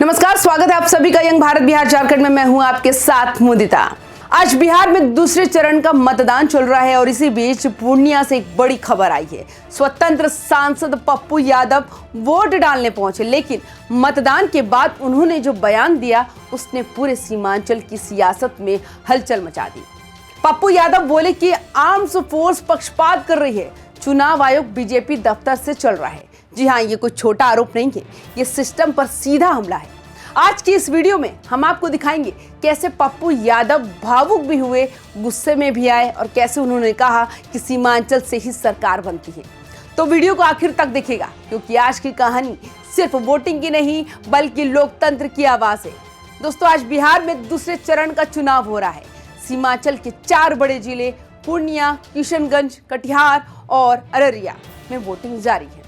नमस्कार, स्वागत है आप सभी का यंग भारत बिहार झारखंड में। मैं हूं आपके साथ मुदिता। आज बिहार में दूसरे चरण का मतदान चल रहा है और इसी बीच पूर्णिया से एक बड़ी खबर आई है। स्वतंत्र सांसद पप्पू यादव वोट डालने पहुंचे, लेकिन मतदान के बाद उन्होंने जो बयान दिया उसने पूरे सीमांचल की सियासत में हलचल मचा दी। पप्पू यादव बोले कि आर्म्स फोर्स पक्षपात कर रही है, चुनाव आयोग बीजेपी दफ्तर से चल रहा है। जी हाँ, ये कोई छोटा आरोप नहीं है, ये सिस्टम पर सीधा हमला है। आज की इस वीडियो में हम आपको दिखाएंगे कैसे पप्पू यादव भावुक भी हुए, गुस्से में भी आए और कैसे उन्होंने कहा कि सीमांचल से ही सरकार बनती है। तो वीडियो को आखिर तक देखिएगा, क्योंकि आज की कहानी सिर्फ वोटिंग की नहीं बल्कि लोकतंत्र की आवाज है। दोस्तों, आज बिहार में दूसरे चरण का चुनाव हो रहा है। सीमांचल के 4 बड़े जिले पूर्णिया, किशनगंज, कटिहार और अररिया में वोटिंग जारी है।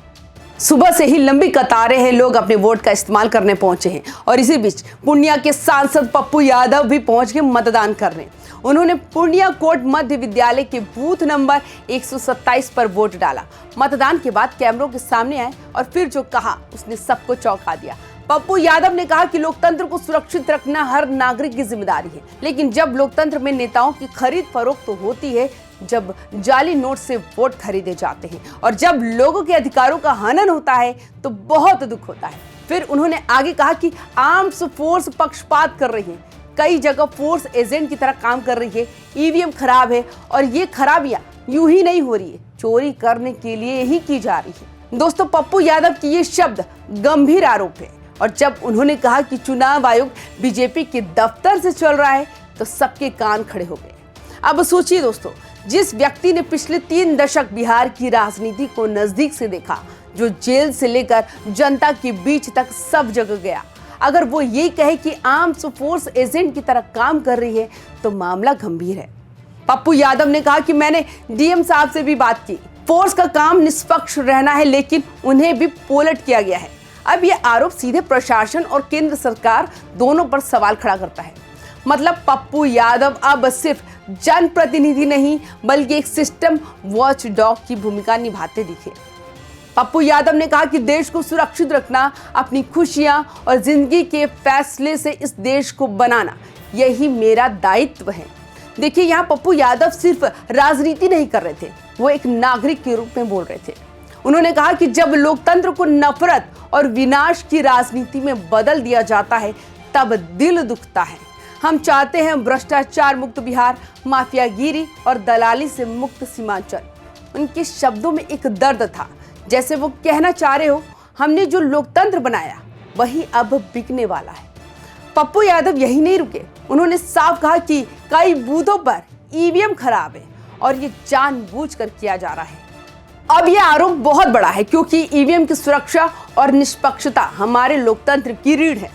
सुबह से ही लंबी कतारें हैं, लोग अपने वोट का इस्तेमाल करने पहुंचे हैं और इसी बीच पूर्णिया के सांसद पप्पू यादव भी पहुंच के मतदान करने। उन्होंने पूर्णिया कोट मध्य विद्यालय के बूथ नंबर 127 पर वोट डाला। मतदान के बाद कैमरों के सामने आए और फिर जो कहा उसने सबको चौंका दिया। पप्पू यादव ने कहा कि लोकतंत्र को सुरक्षित रखना हर नागरिक की जिम्मेदारी है, लेकिन जब लोकतंत्र में नेताओं की खरीद फरोख्त तो होती है, जब जाली नोट से वोट खरीदे जाते हैं और जब लोगों के अधिकारों का हनन होता है तो बहुत दुख होता है। फिर उन्होंने आगे कहा कि आर्म्स फोर्स पक्षपात कर रही है, कई जगह फोर्स एजेंट की तरह काम कर रही है, ईवीएम खराब है और ये खराबियां यूं ही नहीं हो रही है, चोरी करने के लिए ही की जा रही है। दोस्तों, पप्पू यादव की ये शब्द गंभीर आरोप है और जब उन्होंने कहा कि चुनाव आयोग बीजेपी के दफ्तर से चल रहा है तो सबके कान खड़े हो गए। अब सोचिए दोस्तों, जिस व्यक्ति ने पिछले 3 दशक बिहार की राजनीति को नजदीक से देखा, जो जेल से लेकर जनता के बीच तक सब जगह गया, अगर वो ये कहे कि आर्म्स फोर्स एजेंट की तरह काम कर रही है तो मामला गंभीर है। पप्पू यादव ने कहा कि मैंने डीएम साहब से भी बात की, फोर्स का काम निष्पक्ष रहना है, लेकिन उन्हें भी पोलट किया गया है। अब ये आरोप सीधे प्रशासन और केंद्र सरकार दोनों पर सवाल खड़ा करता है। मतलब पप्पू यादव अब सिर्फ जनप्रतिनिधि नहीं बल्कि एक सिस्टम वॉच डॉग की भूमिका निभाते दिखे। पप्पू यादव ने कहा कि देश को सुरक्षित रखना, अपनी खुशियां और जिंदगी के फैसले से इस देश को बनाना, यही मेरा दायित्व है। देखिए, यहाँ पप्पू यादव सिर्फ राजनीति नहीं कर रहे थे, वो एक नागरिक के रूप में बोल रहे थे। उन्होंने कहा कि जब लोकतंत्र को नफरत और विनाश की राजनीति में बदल दिया जाता है तब दिल दुखता है। हम चाहते हैं भ्रष्टाचार मुक्त बिहार, माफियागिरी और दलाली से मुक्त सीमांचल। उनके शब्दों में एक दर्द था, जैसे वो कहना चाह रहे हो हमने जो लोकतंत्र बनाया वही अब बिकने वाला है। पप्पू यादव यही नहीं रुके, उन्होंने साफ कहा कि कई बूथों पर ईवीएम खराब है और ये जानबूझकर किया जा रहा है। अब ये आरोप बहुत बड़ा है, क्योंकि ईवीएम की सुरक्षा और निष्पक्षता हमारे लोकतंत्र की रीढ़ है।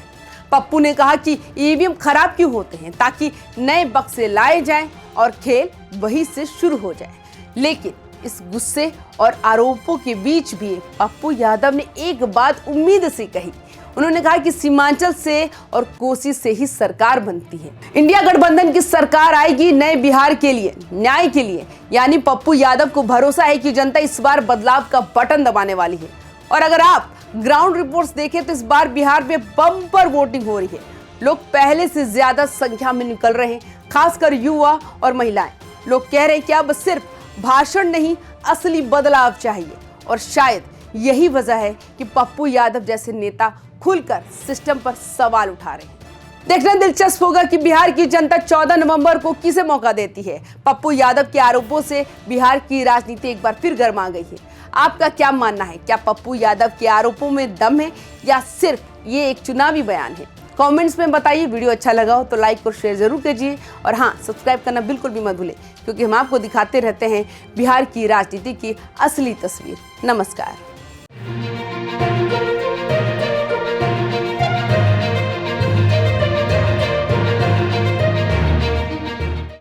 पप्पू ने कहा कि ईवीएम खराब क्यों होते हैं, ताकि नए बक्से लाए जाएं और खेल वहीं से शुरू हो जाए। लेकिन इस गुस्से और आरोपों के बीच भी पप्पू यादव ने एक बात उम्मीद से कही। उन्होंने कहा कि सीमांचल से और कोसी से ही सरकार बनती है। इंडिया गठबंधन की सरकार आएगी नए बिहार के लिए, न्याय के लिए। यानी पप्पू यादव को भरोसा है कि जनता इस बार बदलाव का बटन दबाने वाली है। और अगर आप ग्राउंड रिपोर्ट्स देखें तो इस बार बिहार में बम्पर वोटिंग हो रही है। लोग पहले से ज्यादा संख्या में निकल रहे हैं, खासकर युवा और महिलाएं। लोग कह रहे हैं कि अब सिर्फ भाषण नहीं, असली बदलाव चाहिए। और शायद यही वजह है कि पप्पू यादव जैसे नेता खुलकर सिस्टम पर सवाल उठा रहे हैं। देखना दिलचस्प होगा कि बिहार की जनता 14 नवंबर को किसे मौका देती है। पप्पू यादव के आरोपों से बिहार की राजनीति एक बार फिर गर्मा गई है। आपका क्या मानना है? क्या पप्पू यादव के आरोपों में दम है या सिर्फ ये एक चुनावी बयान है? कमेंट्स में बताइए। वीडियो अच्छा लगा हो तो लाइक और शेयर जरूर कीजिए और हाँ, सब्सक्राइब करना बिल्कुल भी मत भूलें, क्योंकि हम आपको दिखाते रहते हैं बिहार की राजनीति की असली तस्वीर। नमस्कार।